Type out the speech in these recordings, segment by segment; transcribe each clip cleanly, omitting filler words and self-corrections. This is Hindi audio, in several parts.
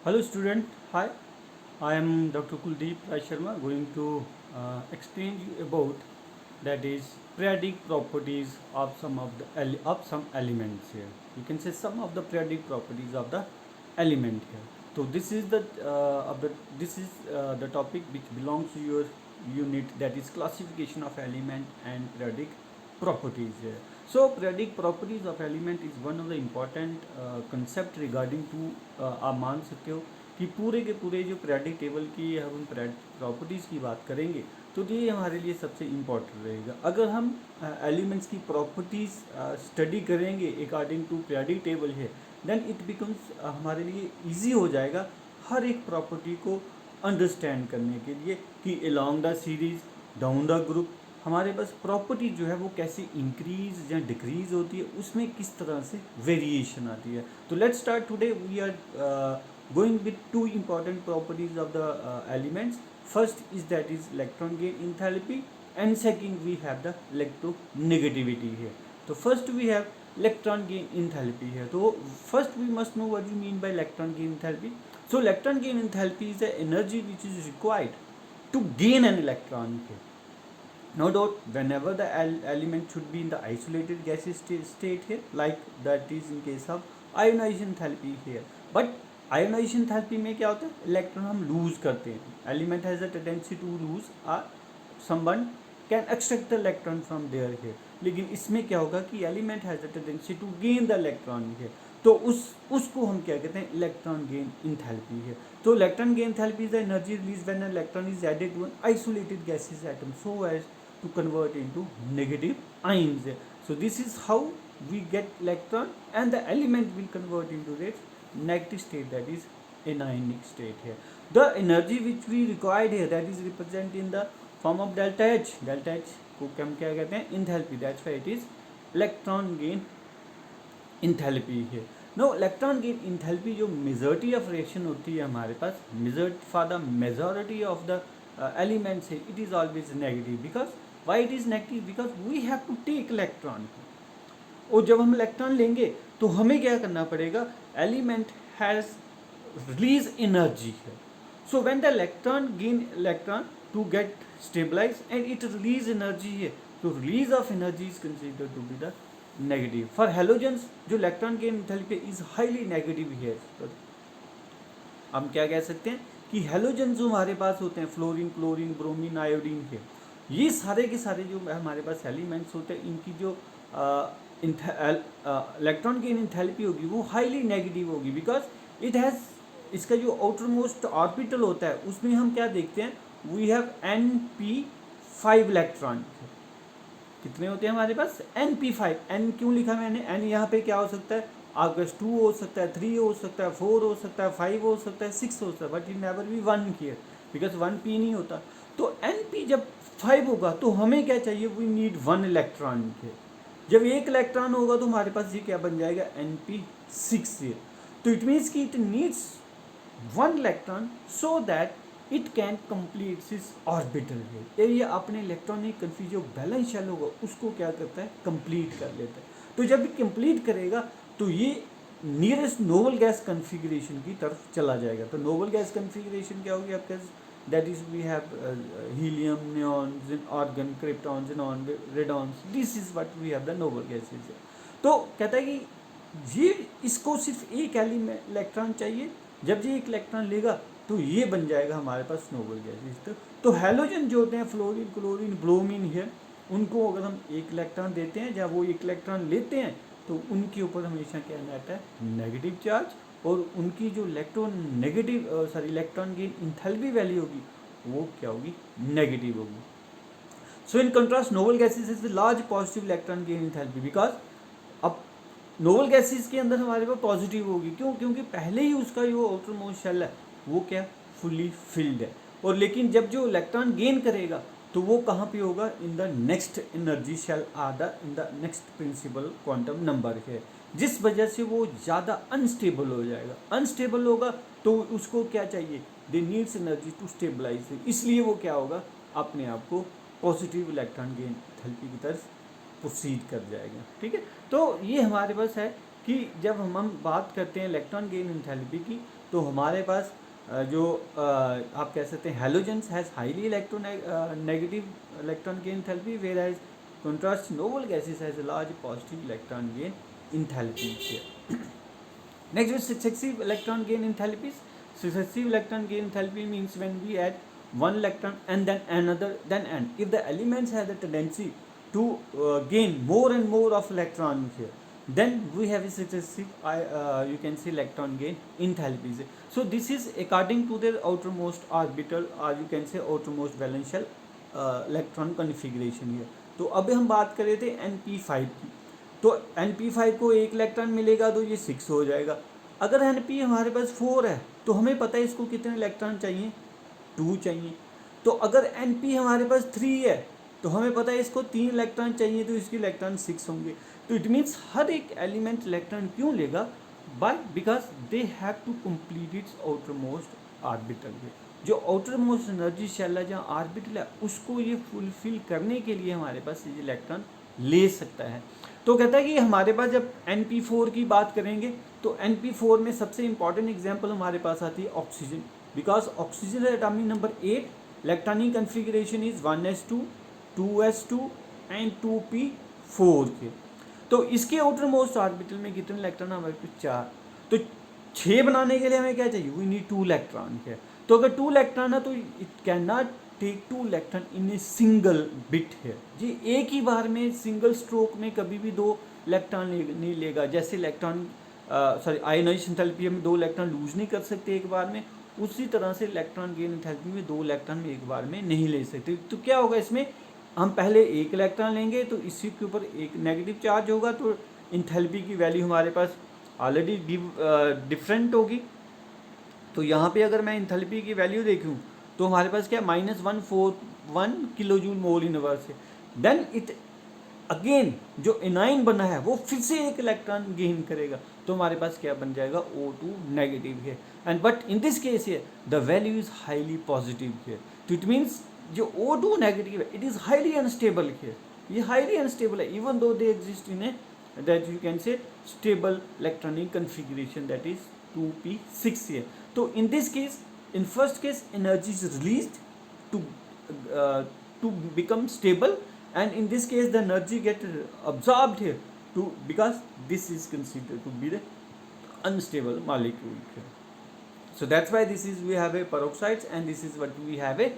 Hello student, hi. I am Dr. Kuldeep Rai Sharma going to explain you about that is periodic properties of some of the of some elements here. You can say some of the periodic properties of the element here. So this is the topic which belongs to your unit, that is classification of element and periodic properties here. So periodic properties of element is one of the important concept regarding to आप मान सकते हो कि पूरे के पूरे जो पीरियोडिक टेबल की हम प्रॉपर्टीज़ की बात करेंगे तो ये हमारे लिए सबसे इम्पोर्टेंट रहेगा। अगर हम एलिमेंट्स की प्रॉपर्टीज़ स्टडी करेंगे अकॉर्डिंग टू पीरियोडिक टेबल है, देन इट बिकम्स हमारे लिए इजी हो जाएगा हर एक प्रॉपर्टी को अंडरस्टैंड करने के लिए कि along the series down the group हमारे पास प्रॉपर्टी जो है वो कैसे इंक्रीज या डिक्रीज होती है, उसमें किस तरह से वेरिएशन आती है। तो let's start today we are going with two important properties of the elements. First is that is electron gain enthalpy, and second we have the electronegativity here. So first we have electron gain enthalpy here. So first we must know what you mean by electron gain enthalpy. So electron gain enthalpy is the energy which is required to gain an electron here. No doubt whenever the element should be in the isolated gaseous state here, like that is in case of ionization enthalpy here. But ionisation enthalpy में क्या होता है, इलेक्ट्रॉन हम लूज करते हैं, element has a tendency to lose someone can extract the electron from there here. लेकिन इसमें क्या होगा कि element has a tendency to gain the electron here, तो उसको हम क्या कहते हैं, इलेक्ट्रॉन गेन एंथैल्पी है। तो electron gain enthalpy is the energy release when an electron is added to an isolated gases atom so as to convert into negative ions. So this is how we get electron and the element will convert into its negative state, that is anionic state here. The energy which we required here, that is represented in the form of delta H. Delta H को हम क्या कहते हैं, enthalpy. That's why it is electron gain enthalpy here. Now electron gain enthalpy जो majority of reaction होती है हमारे पास, for the majority of the elements है, it is always negative. Because why it is negative? Because we have to take electron. और जब हम इलेक्ट्रॉन लेंगे तो हमें क्या करना पड़ेगा, एलिमेंट हैज़ रिलीज एनर्जी है। So when the electron gain electron to get stabilize and it release energy है, तो release of energy is considered to be the negative. For halogens जो electron gain enthalpy is highly negative है। हम क्या कह सकते हैं कि हेलोजेंस जो हमारे पास होते हैं, फ्लोरीन, क्लोरीन, ब्रोमीन, आयोडीन है, ये सारे के सारे जो हमारे पास एलिमेंट्स होते हैं, इनकी जो इलेक्ट्रॉन की एंथैल्पी होगी वो हाईली नेगेटिव होगी। बिकॉज इट हैज़, इसका जो आउटर मोस्ट ऑर्बिटल होता है उसमें हम क्या देखते हैं, वी हैव Np5 इलेक्ट्रॉन। कितने होते हैं हमारे पास, Np5। N क्यों लिखा मैंने, N यहाँ पे क्या हो सकता है, आपका 2 हो सकता है, 3 हो सकता है, 4 हो सकता है, 5 हो सकता है, 6 हो सकता है, but it never be 1 here because 1p नहीं होता। तो Np जब 5 होगा तो हमें क्या चाहिए, वी नीड 1 इलेक्ट्रॉन के। जब एक इलेक्ट्रॉन होगा तो हमारे पास ये क्या बन जाएगा, Np6 ये। तो इट मीन्स कि it needs 1 electron so that it can complete this orbital है। ये अपने इलेक्ट्रॉनिक कन्फ्यूज जो बैलेंस शेल होगा उसको क्या करता है, कंप्लीट कर लेता है। तो जब ये कंप्लीट करेगा तो ये नियरेस्ट नोबल गैस कन्फिगरेशन की तरफ चला जाएगा। तो नोबल गैस कन्फिगरेशन क्या होगी आपके, that is we have helium, neons, argon, krypton, xenon, radons. This is what we have the noble gases. तो कहता है कि ये इसको सिर्फ एक इलेक्ट्रॉन चाहिए, जब ये एक इलेक्ट्रॉन लेगा तो ये बन जाएगा हमारे पास नोबल गैसेस। तो हेलोजन जो होते हैं, फ्लोरीन, क्लोरीन, ब्रोमीन है, उनको अगर हम एक इलेक्ट्रॉन देते हैं, जब वो एक इलेक्ट्रॉन लेते हैं तो उनके ऊपर हमेशा क्या रहता है, नेगेटिव चार्ज, और उनकी जो इलेक्ट्रॉन गेन एंथैल्पी वैल्यू होगी वो क्या होगी, नेगेटिव होगी। So in contrast noble gases is large positive electron gain enthalpy. Because अब नोबल गैसेस के अंदर हमारे पास पॉजिटिव होगी, क्यों, क्योंकि पहले ही उसका जो आउटर मोस्ट शेल है वो क्या, फुली फिल्ड है। और लेकिन जब जो इलेक्ट्रॉन गेन करेगा तो वो कहाँ पे होगा, in the next energy shell or in the next principle quantum number है, जिस वजह से वो ज़्यादा अनस्टेबल हो जाएगा। अनस्टेबल होगा तो उसको क्या चाहिए, they needs energy to stabilise, इसलिए वो क्या होगा, अपने आप को पॉजिटिव इलेक्ट्रॉन गेन एंथैल्पी की तरफ प्रोसीड कर जाएगा। ठीक है, तो ये हमारे पास है कि जब हम बात करते हैं इलेक्ट्रॉन गेन एंथैल्पी की, तो हमारे पास जो आप कह सकते हैं halogens has highly negative electron gain enthalpy, whereas contrast noble gases has a large positive electron gain enthalpy here. Next is successive electron gain enthalpies. Successive electron gain enthalpy means when we add one electron and then another, then and if the elements have the tendency to gain more and more of electrons here, then we have a successive you can say electron gain enthalpies. So this is according to their outermost orbital, or you can say outermost valence shell electron configuration here. तो अब हम बात कर रहे थे NP5 की, तो NP5 को एक इलेक्ट्रॉन मिलेगा तो ये 6 हो जाएगा। अगर NP हमारे पास 4 है तो हमें पता है इसको कितने इलेक्ट्रॉन चाहिए, 2 चाहिए। तो अगर NP हमारे पास 3 है तो हमें पता है इसको 3 इलेक्ट्रॉन चाहिए, तो इसके इलेक्ट्रॉन 6 होंगे। तो इट मीन्स हर एक एलिमेंट इलेक्ट्रॉन क्यों लेगा, by because they have to complete its outermost orbital. जो आउटर मोस्ट एनर्जी शेल है, जहाँ ऑर्बिटल है, उसको ये फुलफिल करने के लिए हमारे पास ये इलेक्ट्रॉन ले सकता है। तो कहता है कि हमारे पास जब NP4 की बात करेंगे तो NP4 में सबसे इंपॉर्टेंट एग्जांपल हमारे पास आती है oxygen, because oxygen atomic number 8, electronic configuration is 1s2 2s2 and 2p4 के। तो इसके आउटर मोस्ट ऑर्बिटल में कितने इलेक्ट्रॉन हमारे पास 4, तो 6 बनाने के लिए हमें क्या चाहिए, वी नीड 2 इलेक्ट्रॉन के। तो अगर 2 इलेक्ट्रॉन है तो it cannot take 2 electron in a single bit है जी, एक ही बार में सिंगल स्ट्रोक में कभी भी 2 इलेक्ट्रॉन नहीं लेगा। जैसे इलेक्ट्रॉन आयोनाइजेशन एंथैल्पी में 2 इलेक्ट्रॉन लूज नहीं कर सकते एक बार में, उसी तरह से इलेक्ट्रॉन गेन एंथैल्पी में 2 इलेक्ट्रॉन में एक बार में नहीं ले सकते। तो क्या होगा, इसमें हम पहले 1 इलेक्ट्रॉन लेंगे तो इसी के ऊपर एक नेगेटिव चार्ज होगा, तो एंथैल्पी की वैल्यू हमारे पास ऑलरेडी डिफरेंट होगी। तो यहाँ पे अगर मैं एंथैल्पी की वैल्यू देखूँ तो हमारे पास क्या -141 किलो जूल मोल इनवर्स है। देन इट अगेन जो एनाइन बना है वो फिर से एक इलेक्ट्रॉन गेन करेगा, तो हमारे पास क्या बन जाएगा, O2 नेगेटिव है। And but in this case है the value is highly positive है। तो इट मीन्स जो O2 नेगेटिव है इट इज़ हाईली अनस्टेबल है, ये हाईली अनस्टेबल है, even though they exist in A that you can से stable electronic configuration that is 2p6 here. So in this case, in first case, energy is released to become stable, and in this case, the energy get absorbed here because this is considered to be the unstable molecule here. So that's why this is we have a peroxides and this is what we have a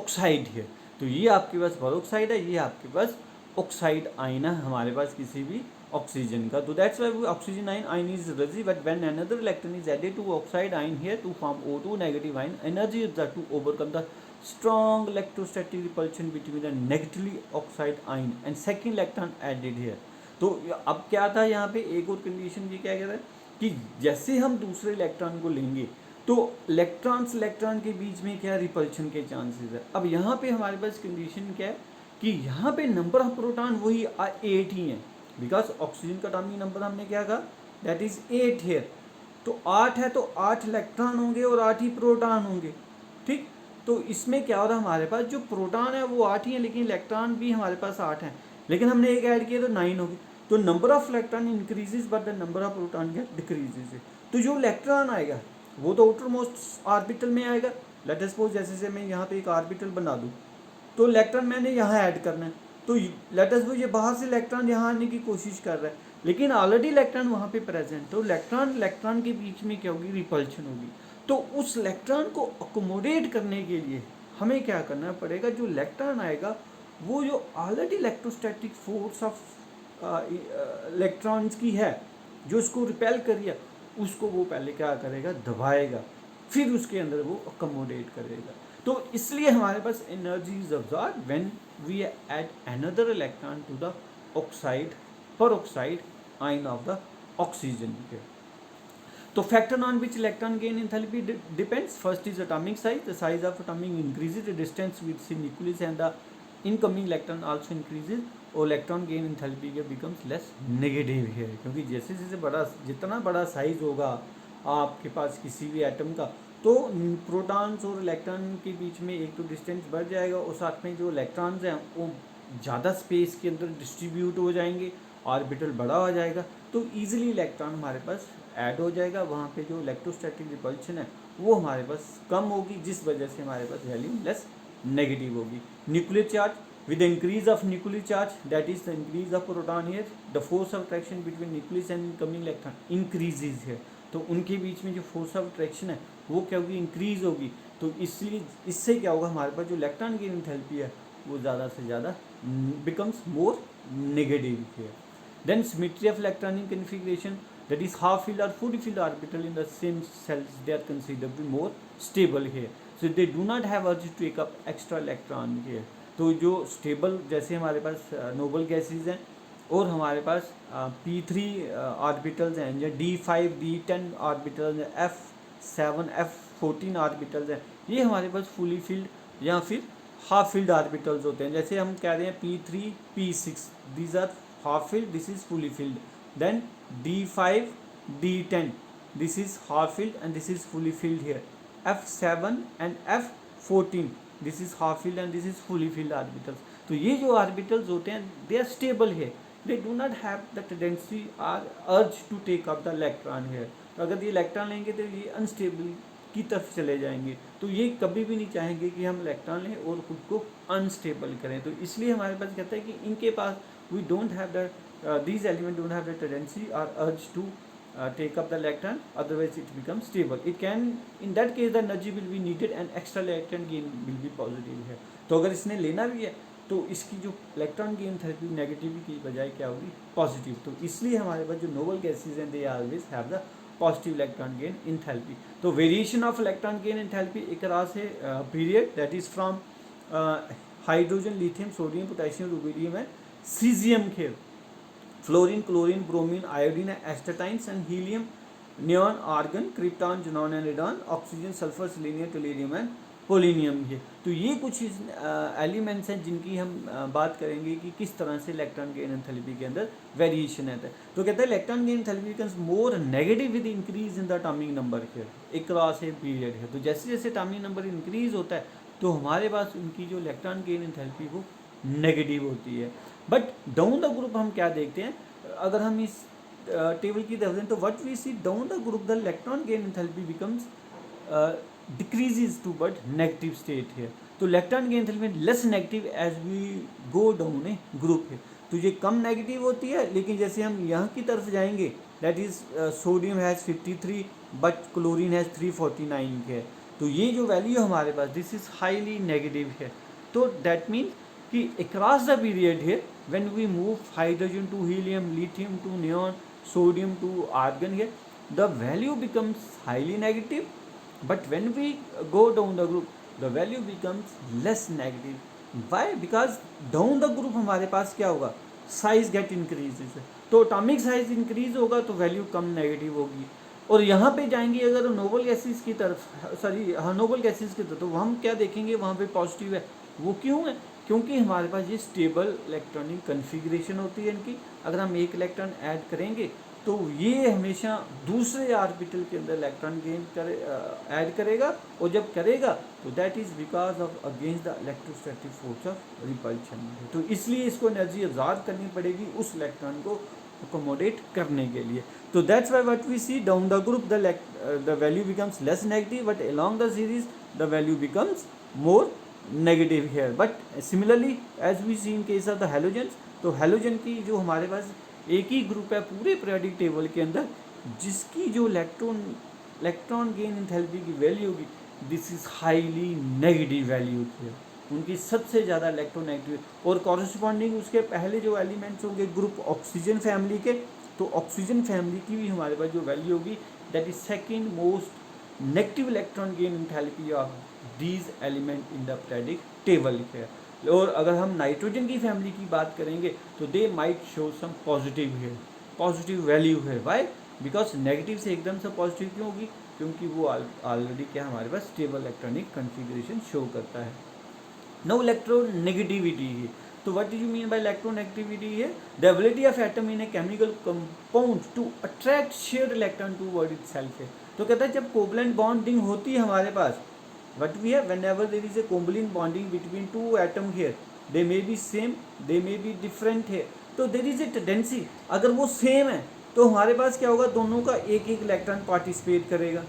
oxide here. तो ये आपके पास peroxide है, ये आपके पास ऑक्साइड आयन है हमारे पास किसी भी ऑक्सीजन का। तो that's why oxygen ion is रेजी, but when another electron is added to oxide ion here to form O2 negative ion, energy is that to overcome the strong electrostatic repulsion between the negatively oxide ion and second electron added here. तो अब क्या था यहाँ पे एक और कंडीशन, ये क्या कहता है कि जैसे हम दूसरे इलेक्ट्रॉन को लेंगे तो इलेक्ट्रॉन के बीच में क्या रिपल्शन के चांसेस है। अब यहाँ पे हमारे पास कंडीशन क्या है कि यहाँ पे नंबर ऑफ प्रोटॉन वही 8 ही हैं, बिकॉज ऑक्सीजन का एटॉमिक नंबर हमने क्या कहा, दैट इज 8 हेयर। तो 8 है तो 8 इलेक्ट्रॉन होंगे और 8 ही प्रोटॉन होंगे, ठीक। तो इसमें क्या हो रहा है, हमारे पास जो प्रोटॉन है वो 8 ही है, लेकिन इलेक्ट्रॉन भी हमारे पास 8 हैं, लेकिन हमने एक ऐड किया तो 9 होगी। तो number of electron increases but the number of proton get decreases. तो जो इलेक्ट्रॉन आएगा वो तो आउटर मोस्ट ऑर्बिटल में आएगा। लेट अस सपोज जैसे मैं यहाँ पे एक ऑर्बिटल बना दूँ, तो इलेक्ट्रॉन मैंने यहाँ ऐड करना है, तो लेट अस सपोज ये बाहर से इलेक्ट्रॉन यहाँ आने की कोशिश कर रहा है, लेकिन ऑलरेडी इलेक्ट्रॉन वहाँ पे प्रेजेंट, तो इलेक्ट्रॉन के बीच में क्या होगी, रिपल्शन होगी। तो उस इलेक्ट्रॉन को अकोमोडेट करने के लिए हमें क्या करना पड़ेगा, जो इलेक्ट्रॉन आएगा वो जो already electrostatic force of electrons की है जो इसको रिपेल करिए, उसको वो पहले क्या करेगा, दबाएगा, फिर उसके अंदर वो अकोमोडेट करेगा। तो इसलिए हमारे पास energy is absorbed when we add another electron to the oxide peroxide ion of the oxygen here. तो factor on which electron gain enthalpy depends. First is atomic size. The size of atom increases, the distance with nucleus and the incoming electron also increases, और इलेक्ट्रॉन गेन एंथैल्पी के बिकम्स लेस नेगेटिव है, क्योंकि जैसे जैसे जितना बड़ा साइज होगा आपके पास किसी भी एटम का, तो प्रोटॉन्स और इलेक्ट्रॉन के बीच में एक तो डिस्टेंस बढ़ जाएगा, और साथ में जो इलेक्ट्रॉन्स हैं वो ज़्यादा स्पेस के अंदर डिस्ट्रीब्यूट हो जाएंगे, ऑर्बिटल बड़ा हो जाएगा, तो ईजिली इलेक्ट्रॉन हमारे पास ऐड हो जाएगा, वहाँ पे जो इलेक्ट्रोस्टैटिक रिपल्शन है वो हमारे पास कम होगी, जिस वजह से हमारे पास वैल्यू लेस नेगेटिव होगी. Nuclear charge, with the increase of nuclear charge, that is the increase of proton here, the force of attraction between nucleus and incoming electron increases here. तो उनके बीच में जो फोर्स ऑफ अट्रैक्शन है वो क्या होगी, इंक्रीज होगी. तो इसलिए इससे क्या होगा, हमारे पास जो इलेक्ट्रॉन की एंथैल्पी है वो ज़्यादा से ज़्यादा becomes more negative here. Then symmetry of electronic configuration, that is half filled or fully filled orbital in the same cells, they are considerably more stable here. So they do not have urge to take up extra electron here. तो जो स्टेबल, जैसे हमारे पास नोबल गैसेज हैं और हमारे पास P3 ऑर्बिटल्स हैं, या D5 D10 ऑर्बिटल्स हैं, F7 F14 ऑर्बिटल्स हैं, ये हमारे पास फुली फिल्ड या फिर हाफ फिल्ड ऑर्बिटल्स होते हैं. जैसे हम कह रहे हैं P3 P6, these are half filled, this is fully filled. Then D5 D10, this is half filled and this is fully filled here. F7 and F14, this is half filled and this is fully filled orbitals. तो ये जो ऑर्बिटल्स होते हैं दे आर स्टेबल है, they do not have the tendency or urge to take up the electron है. तो अगर ये इलेक्ट्रॉन लेंगे तो ये अनस्टेबल की तरफ चले जाएंगे. तो ये कभी भी नहीं चाहेंगे कि हम इलेक्ट्रॉन लें और खुद को अनस्टेबल करें. तो इसलिए हमारे पास कहता है कि इनके पास we don't have the these elements don't have the tendency or urge to take up the electron, otherwise it becomes stable. It can, in that case the energy will be needed and extra electron gain will be positive है. तो अगर इसने लेना भी है तो इसकी जो इलेक्ट्रॉन गेन थेरेपी नेगेटिव की बजाय क्या होगी, पॉजिटिव. तो इसलिए हमारे पास जो नोबल गैसेज हैं they always have the positive electron gain enthalpy. तो variation of electron gain enthalpy एक तरह से period that is from hydrogen, lithium, sodium, potassium, rubidium and caesium खेल, fluorine, chlorine, bromine, iodine, astatines and helium, neon, argon, krypton, xenon and radon, oxygen, sulphur, selenium, tellurium and polonium. ये तो ये कुछ एलिमेंट्स हैं जिनकी हम बात करेंगे कि किस तरह से इलेक्ट्रॉन गेन एंथैल्पी के अंदर वेरिएशन आता है. तो कहता है electron gain enthalpy becomes more negative with increase in the atomic number here. एक तरह से पीरियड है. तो जैसे जैसे एटॉमिक नंबर इंक्रीज होता है तो हमारे पास उनकी जो इलेक्ट्रॉन गेन एंथैल्पी वो नेगेटिव होती है. बट डाउन द ग्रुप हम क्या देखते हैं, अगर हम इस टेबल की तरफ दें तो what we see down the group the electron gain enthalpy becomes decreases toward negative state here. तो electron gain enthalpy less negative as we go down a group है. तो ये कम नेगेटिव होती है, लेकिन जैसे हम यहाँ की तरफ जाएंगे that is sodium has 53 but chlorine has 349 है. तो ये जो वैल्यू हमारे पास दिस इज हाईली नेगेटिव है. तो दैट मीन्स कि अक्रॉस द पीरियड है when we move hydrogen to helium, lithium to neon, sodium to argon है, the value becomes highly negative. But when we go down the group, the value becomes less negative. Why? Because down the group हमारे पास क्या होगा, साइज गेट इंक्रीजेज. तो एटॉमिक साइज इंक्रीज होगा तो वैल्यू कम नेगेटिव होगी. और यहाँ पे जाएंगे अगर नोबल गैसेज की तरफ, सॉरी हाँ नोबल गैसेज की तरफ, तो हम क्या देखेंगे वहाँ पे पॉजिटिव है. वो क्यों है, क्योंकि हमारे पास ये स्टेबल इलेक्ट्रॉनिक कन्फिग्रेशन होती है इनकी. अगर हम एक इलेक्ट्रॉन ऐड करेंगे तो ये हमेशा दूसरे ऑर्बिटल के अंदर इलेक्ट्रॉन गेन ऐड करेगा, और जब करेगा तो that is because of against the electrostatic force of repulsion. तो इसलिए इसको एनर्जी अब्जॉर्ब करनी पड़ेगी उस इलेक्ट्रॉन को अकोमोडेट करने के लिए. तो that's why what we see down the group the value becomes less negative, but along the series the value becomes more negative here. But similarly as we see in case of the halogens, तो हैलोजन की जो हमारे पास एक ही ग्रुप है पूरे पीरियोडिक टेबल के अंदर जिसकी जो इलेक्ट्रॉन गेन एंथैल्पी की वैल्यू होगी this is highly negative value है. उनकी सबसे ज़्यादा इलेक्ट्रोनेगेटिव. और कॉरेस्पॉन्डिंग उसके पहले जो एलिमेंट्स होंगे ग्रुप ऑक्सीजन फैमिली के, तो ऑक्सीजन फैमिली की भी हमारे पास जो वैल्यू होगी that is second most negative electron gain enthalpy of these element in the periodic table है. और अगर हम नाइट्रोजन की फैमिली की बात करेंगे तो they might show some positive है, पॉजिटिव वैल्यू है. वाई? बिकॉज नेगेटिव से एकदम से पॉजिटिव क्यों होगी, क्योंकि वो ऑलरेडी क्या हमारे पास स्टेबल इलेक्ट्रॉनिक कन्फिग्रेशन शो करता है. नो इलेक्ट्रोनेगेटिविटी है. तो what do you mean by electronegativity है, the ability of atom in a chemical compound to attract shared electron toward itself है. तो कहता है जब कोवलेंट बॉन्डिंग होती है हमारे पास, what we have, whenever there is a covalent bonding between two atoms here, they may be same, they may be different here. तो there is a tendency, अगर वो सेम है तो हमारे पास क्या होगा, दोनों का एक एक इलेक्ट्रॉन पार्टिसिपेट करेगा।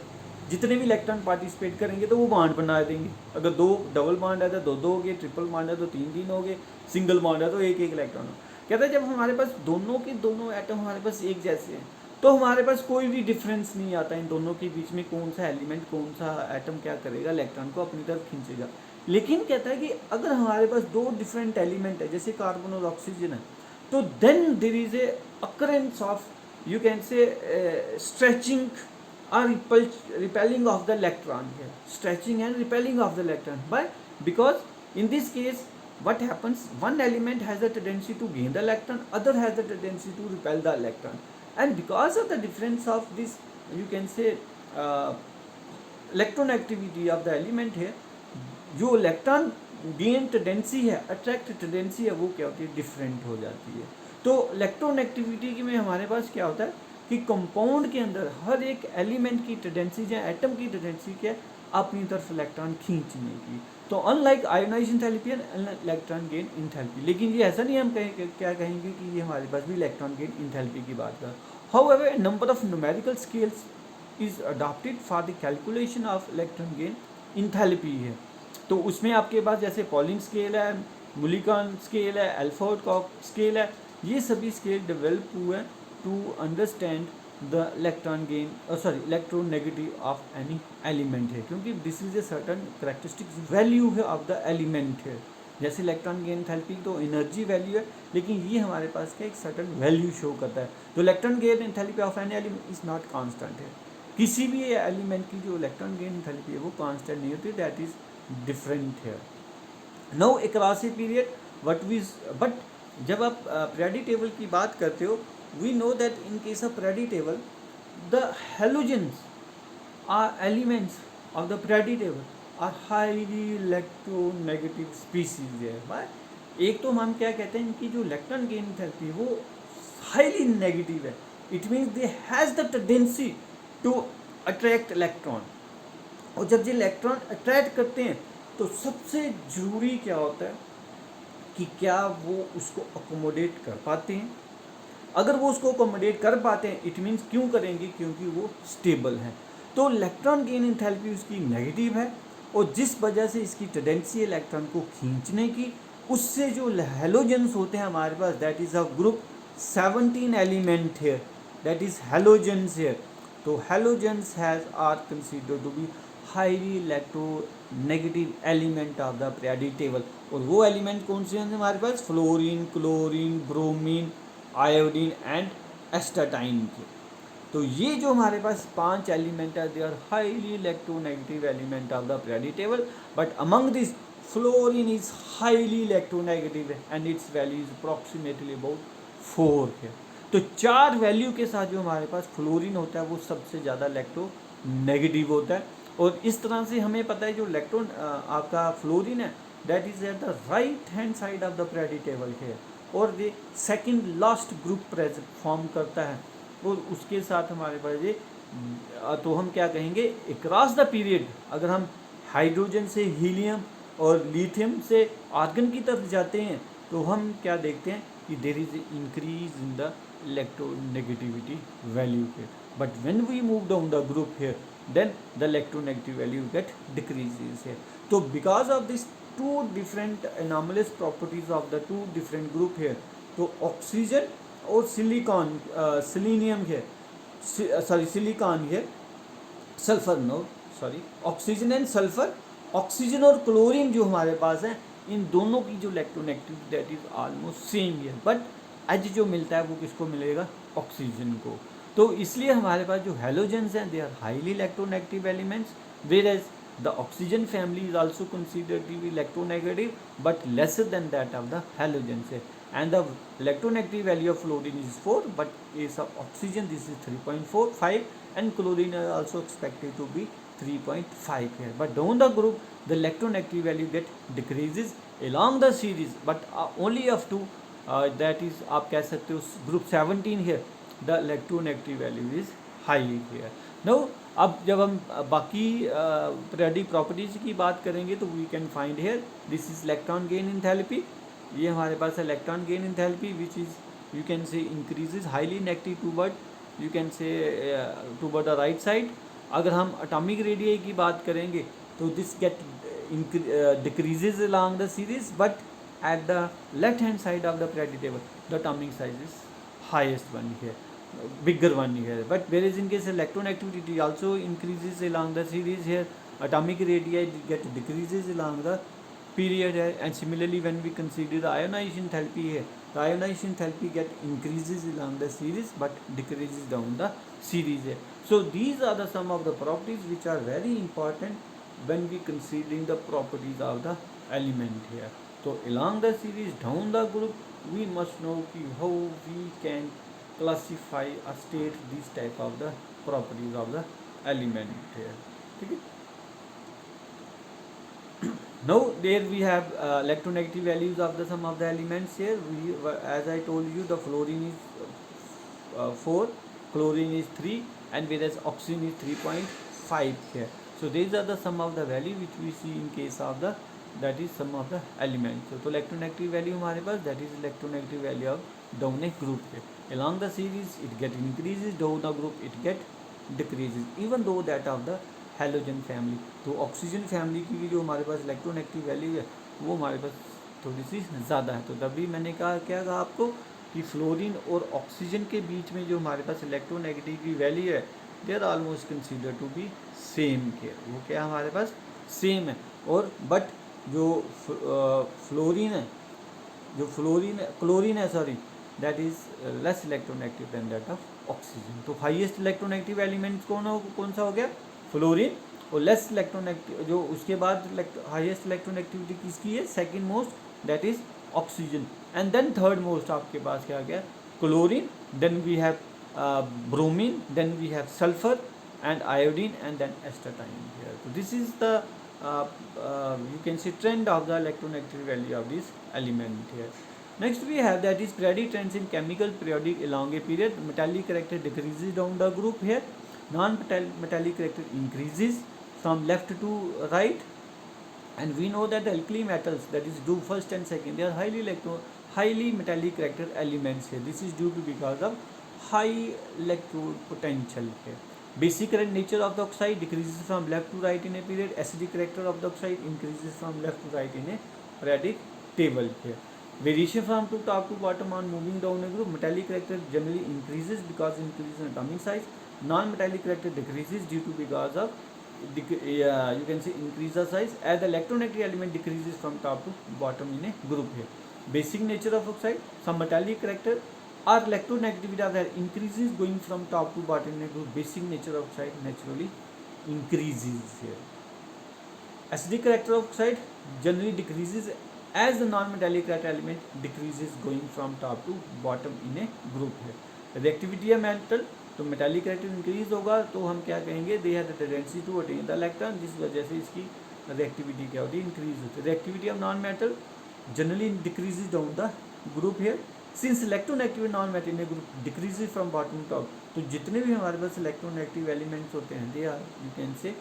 जितने भी इलेक्ट्रॉन पार्टिसिपेट करेंगे तो वो बॉन्ड बना देंगे। अगर दो डबल बॉन्ड है तो दो दो हो गए, ट्रिपल बॉन्ड है तो तीन तीन हो गए, सिंगल बॉन्ड है तो एक एक इलेक्ट्रॉन हो। कहते हैं जब हमारे पास दोनों के दोनों एटम हमारे पास एक जैसे हैं तो हमारे पास कोई भी डिफरेंस नहीं आता इन दोनों के बीच में, कौन सा एलिमेंट कौन सा एटम क्या करेगा, इलेक्ट्रॉन को अपनी तरफ खींचेगा। लेकिन कहता है कि अगर हमारे पास दो डिफरेंट एलिमेंट है जैसे कार्बन और ऑक्सीजन है, तो then there is a occurrence of, you can say, stretching or repelling of the electron here, stretching and repelling of the electron. Why? Because in this case what happens, one element has a tendency to gain the electron, other has the tendency to repel the electron, and because of the difference of this, you can say, electron activity of the element here, जो इलेक्ट्रॉन गेन टेंडेंसी है, अट्रैक्ट टेंडेंसी है, वो क्या होती है, डिफरेंट हो जाती है। तो इलेक्ट्रॉन एक्टिविटी में हमारे पास क्या होता है कि कंपाउंड के अंदर हर एक एलिमेंट की टेंडेंसी या एटम की टेंडेंसी क्या है, अपनी तरफ इलेक्ट्रॉन खींचने की। तो unlike ionize enthalpy and electron gain enthalpy, लेकिन ये ऐसा नहीं, हम क्या कहेंगे कि ये हमारे पास भी इलेक्ट्रॉन गेन एंथैल्पी की बात कर। However number of numerical scales is adopted for the calculation of electron gain enthalpy है। तो उसमें आपके पास जैसे पॉलिंग स्केल है, मुलिकन स्केल है, अल्फोर्ड स्केल है, ये सभी स्केल डेवलप हुए हैं to understand the electron gain electron negative of any element है, क्योंकि this is a certain characteristics value है ऑफ द एलिमेंट है। जैसे इलेक्ट्रॉन गेन एंथैल्पी तो एनर्जी वैल्यू है, लेकिन ये हमारे पास क्या एक सर्टन वैल्यू शो करता है। तो electron gain enthalpy of any element is not constant है, किसी भी एलिमेंट की जो इलेक्ट्रॉन गेन एंथैल्पी है वो कांस्टेंट नहीं होती, दैट इज डिफरेंट है। Now across a period what we, but जब आप पीरियोडिक टेबल की बात करते हो, we know that in case of periodic table the halogens are elements of the periodic table are highly electronegative species है। एक तो हम क्या कहते हैं, इनकी जो इलेक्ट्रॉन गेन एंथैल्पी है वो हाईली नेगेटिव है, it means they has the tendency to attract electron. और जब ये इलेक्ट्रॉन अट्रैक्ट करते हैं तो सबसे ज़रूरी क्या होता है कि क्या वो उसको अकोमोडेट कर पाते हैं। अगर वो उसको अकोमोडेट कर पाते हैं, इट मीन्स क्यों करेंगे, क्योंकि वो स्टेबल है। तो इलेक्ट्रॉन गेन एंथैल्पी उसकी नेगेटिव है, और जिस वजह से इसकी टेंडेंसी इलेक्ट्रॉन को खींचने की, उससे जो हेलोजेंस होते हैं हमारे पास, that is a group 17 element है, दैट इज़ हेलोजेंस है। तो halogens has are considered to be highly electronegative element of the periodic table. और वो एलिमेंट कौन से हैं हमारे पास, fluorine, chlorine, bromine, iodine and astatine के। तो ये जो हमारे पास 5 एलिमेंट है, they are highly electronegative element of the periodic table, but among this fluorine is highly electronegative and it's value is approximately about 4 है। तो 4 वैल्यू के साथ जो हमारे पास फ्लोरीन होता है वो सबसे ज़्यादा इलेक्ट्रोनेगेटिव होता है। और इस तरह से हमें पता है जो इलेक्ट्रॉन आपका फ्लोरीन है, that is at the right hand side of the periodic table है, और ये second last group present form करता है। और उसके साथ हमारे पास ये, तो हम क्या कहेंगे, अक्रॉस द पीरियड अगर हम हाइड्रोजन से हीलियम और लिथियम से आर्गन की तरफ जाते हैं तो हम क्या देखते हैं कि there is increase in the electronegativity value here. But when we move down the group here, then the electronegative value get decreases here. So because of these two different anomalous properties of the two different group here, तो ऑक्सीजन और सिलिकॉन, सिलीनियम है, सिलिकॉन है, sulphur no sorry oxygen and sulphur, oxygen और क्लोरीन जो हमारे पास हैं, इन दोनों की जो electronegative that is almost same है, बट एज जो मिलता है वो किसको मिलेगा, ऑक्सीजन को। तो इसलिए हमारे पास जो हेलोजेंस हैं, they are highly electronegative elements, whereas the oxygen family is also considered to be electronegative but lesser than that of the halogens है। And the electronegative value of fluorine is 4, but is of oxygen this is 3.45, and chlorine is also expected to be 3.5 here. But down the group, the electronegative value get decreases along the series, but only up to that is आप कह सकते हो group 17 here, the electronegative value is high here. Now अब जब हम बाकी periodic properties की बात करेंगे तो we can find here this is electron gain enthalpy. ये हमारे पास electron gain enthalpy which is you can say increases highly negative toward you can say toward the right side. अगर हम एटॉमिक रेडियाई की बात करेंगे तो this get decreases along the series, but at the left hand side of the periodic table the atomic size is highest one here, bigger one here. But whereas in case electron activity also increases along the series here, atomic radii get decreases along the period here. And similarly when we consider the ionization enthalpy here, the ionization enthalpy get increases along the series but decreases down the series here. So these are the some of the properties which are very important when we considering the properties of the element here. So along the series down the group we must know how we can classify or state these type of the properties of the element here. Okay? Now there we have electronegative values of the some of the elements here. We, as I told you, the fluorine is 4, chlorine is 3, and whereas oxygen is 3.5 here. So these are the sum of the value which we see in case of the, that is sum of the elements. So electronegative value हमारे पास, that is electronegative value of down a group है. Along the series it get increases, down the group it get decreases, even though that of the halogen family. तो ऑक्सीजन फैमिली की भी जो हमारे पास इलेक्ट्रोनेगेटिव वैल्यू है वो हमारे पास थोड़ी सी ज़्यादा है. तो तभी मैंने कहा, क्या कहा आपको, कि फ्लोरीन और ऑक्सीजन के बीच में जो हमारे पास इलेक्ट्रोनेगेटिव की वैल्यू है they are almost consider to be same care. वो क्या हमारे पास सेम है. और बट जो फ्लोरीन है, जो क्लोरीन है sorry, that is less electronegative than that of oxygen. तो हाईएस्ट इलेक्ट्रोनेगेटिव एलिमेंट कौन सा हो गया, फ्लोरीन. और लेस इलेक्ट्रोनेगेटिव, जो उसके बाद हाईएस्ट इलेक्ट्रोनेगेटिविटी किसकी है, second most, that is oxygen. And then third most आपके पास क्या गया, chlorine. Then we have bromine, then we have sulphur and iodine, and then astatine here. तो this is the you can see trend of the electronegative value of this element here. Next we have, that is periodic trends in chemical periodic along a period. Metallic character decreases down the group here, non-metallic character increases from left to right. And we know that the alkali metals, that is do first and second, they are highly metallic character elements here. This is due to because of high electrode potential here. Basic current nature of the oxide decreases from left to right in a period. Acidic character of the oxide increases from left to right in a periodic table here. Variation from top to bottom on moving down a group. Metallic character generally increases because increase in atomic size. Non-metallic character decreases due to because of you can say increase the size, as the electronegative element decreases from top to bottom in a group here. Basic nature of oxide, some metallic character or electronegativity of that increases going from top to bottom in a group. Basic nature of oxide naturally increases here. Acidic character of oxide generally decreases as the non-metallic character element decreases going from top to bottom in a group है. Reactivity है मेटल, तो मेटालिक कैरेक्टर इंक्रीज होगा तो हम क्या कहेंगे, they have the tendency to attain the electron, जिस वजह से इसकी रिएक्टिविटी क्या होती है, इंक्रीज होती है. Reactivity of non metal generally decreases down the group here. Since electronegative non metal group decreases from bottom top, तो जितने भी हमारे पास इलेक्ट्रोनेगेटिव एलिमेंट्स होते हैं they are you can say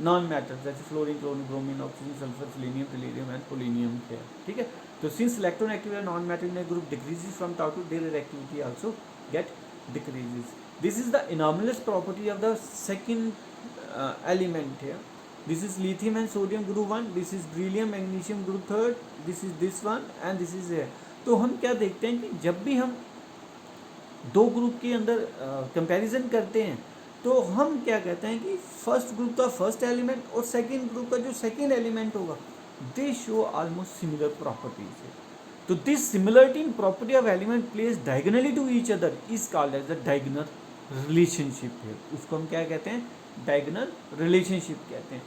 non metal, जैसे fluorine, chlorine, bromine, oxygen, sulphur, selenium, tellurium and polonium है. ठीक है. तो since electronegative non metal group decreases from top to, their reactivity also get decreases. This is the anomalous property of the second element here. This is lithium and sodium group 1, this is beryllium magnesium group 3rd, this is this one and this is here. तो हम क्या देखते हैं कि जब भी हम दो ग्रुप के अंदर कंपैरिजन करते हैं तो हम क्या कहते हैं कि फर्स्ट ग्रुप का फर्स्ट एलिमेंट और सेकंड ग्रुप का जो सेकंड एलिमेंट होगा they show almost similar properties है. तो this similarity in property of element place diagonally to each other is called as the diagonal relationship है. उसको हम क्या कहते हैं, डायगोनल रिलेशनशिप कहते हैं.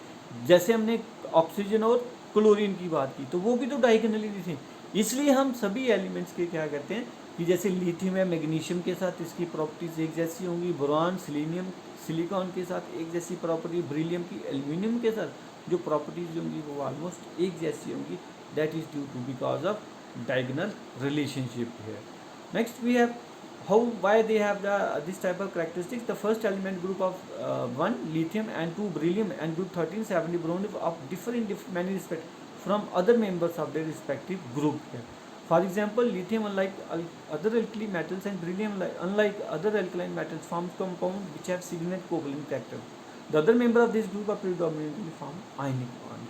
जैसे हमने ऑक्सीजन और क्लोरीन की बात की तो वो भी तो डायगोनली थे, इसलिए हम सभी एलिमेंट्स के क्या कहते हैं कि जैसे लिथियम है मैग्नीशियम के साथ इसकी प्रॉपर्टीज एक जैसी होंगी, बोरॉन सेलेनियम सिलिकॉन के साथ एक जैसी प्रॉपर्टी, बेरिलियम की एल्यूमिनियम के साथ जो प्रॉपर्टीज होंगी वो ऑलमोस्ट एक जैसी होंगी. That is due to because of diagonal relationship here. Next we have why they have this type of characteristics. The first element group of 1 lithium and 2 beryllium and group 13 70 boron of differ in many respects from other members of their respective group here. For example, lithium, unlike other alkali metals, and beryllium, unlike other alkaline metals, forms compounds which have significant covalent character. The other member of this group are predominantly form ionic bond.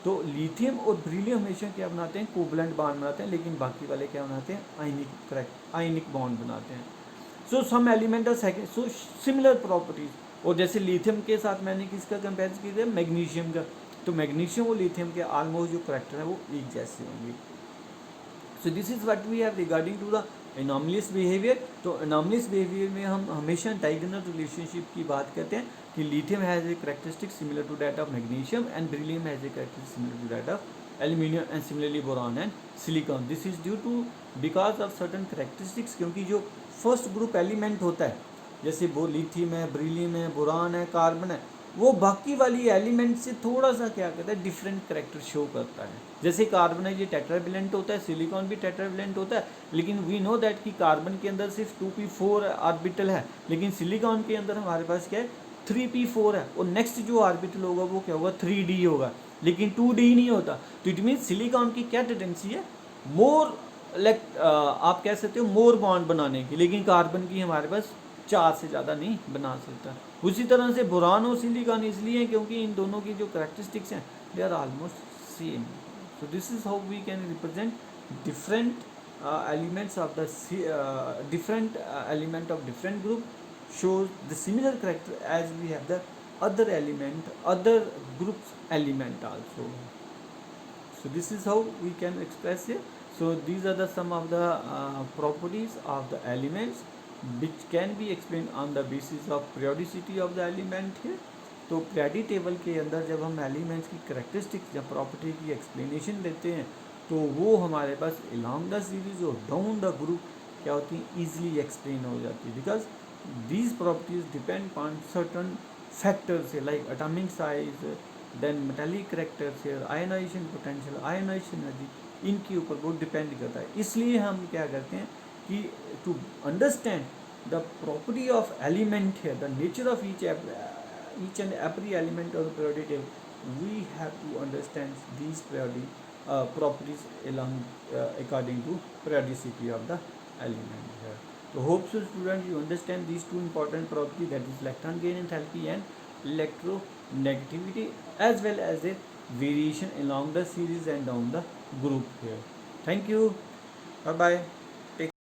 तो लिथियम और ब्रिलियम हमेशा क्या बनाते हैं, कोवलेंट बॉन्ड बनाते हैं, लेकिन बाकी वाले क्या बनाते हैं, आयनिक बॉन्ड बनाते हैं. So some element are second, so similar properties. और जैसे लिथियम के साथ मैंने किसका कंपेरिजन किया, मैग्नीशियम का. तो मैग्नीशियम और लिथियम के ऑलमोस्ट जो करेक्टर है वो एक जैसे होंगे. So this is what we have regarding to the anomalous behaviour. तो एनॉमलियस बिहेवियर में हम हमेशा डायगोनल रिलेशनशिप की बात करते हैं कि lithium has a characteristic similar to that of magnesium and beryllium has a characteristic similar to that of aluminium and similarly boron and silicon. This is due to because of certain characteristics, क्योंकि जो फर्स्ट ग्रुप एलिमेंट होता है, जैसे वो लिथियम है, बेरिलियम है, बोरॉन है, कार्बन है, वो बाकी वाली एलिमेंट से थोड़ा सा क्या करता है, डिफरेंट करेक्टर शो करता है. जैसे कार्बन है, ये टेट्रावेलेंट होता है, सिलिकॉन भी टेट्रावेलेंट होता है, लेकिन वी नो दैट कि कार्बन के अंदर सिर्फ 2p4 ऑर्बिटल है, लेकिन सिलिकॉन के अंदर हमारे पास क्या है, 3p4 है. और नेक्स्ट जो ऑर्बिटल होगा वो क्या होगा, 3d होगा, लेकिन 2d नहीं होता. तो इट मीन सिलिकॉन की क्या टेंडेंसी है, मोर आप कह सकते हो मोर बॉन्ड बनाने की, लेकिन कार्बन की हमारे पास 4 से ज़्यादा नहीं बना सकता. उसी तरह से बोरान और सिलिकॉन इसलिए क्योंकि इन दोनों की जो करेक्टरिस्टिक्स हैं they are almost same. So this is how we can represent different elements of the different element of different group shows the similar character as we have the other element, other groups element also. So this is how we can express it. So these are the some of the properties of the elements which can be explained on the basis of periodicity of the element here. तो periodic table के अंदर जब हम एलिमेंट्स की करेक्टरिस्टिक्स या प्रॉपर्टी की एक्सप्लेनेशन देते हैं तो वो हमारे पास along द सीरीज और डाउन द ग्रुप क्या होती है, ईजिली एक्सप्लेन हो जाती है. Because these properties depend on certain factors like atomic size, then metallic characters, ionization potential, ionization energy, इनके ऊपर वो डिपेंड करता है. इसलिए हम क्या करते हैं कि to understand the property of element है, the nature of each and every element of the periodic table, we have to understand these properties along according to periodicity of the element here. So hope so students you understand these two important properties, that is electron gain enthalpy and electronegativity, as well as a variation along the series and down the group here. Thank you. Bye bye.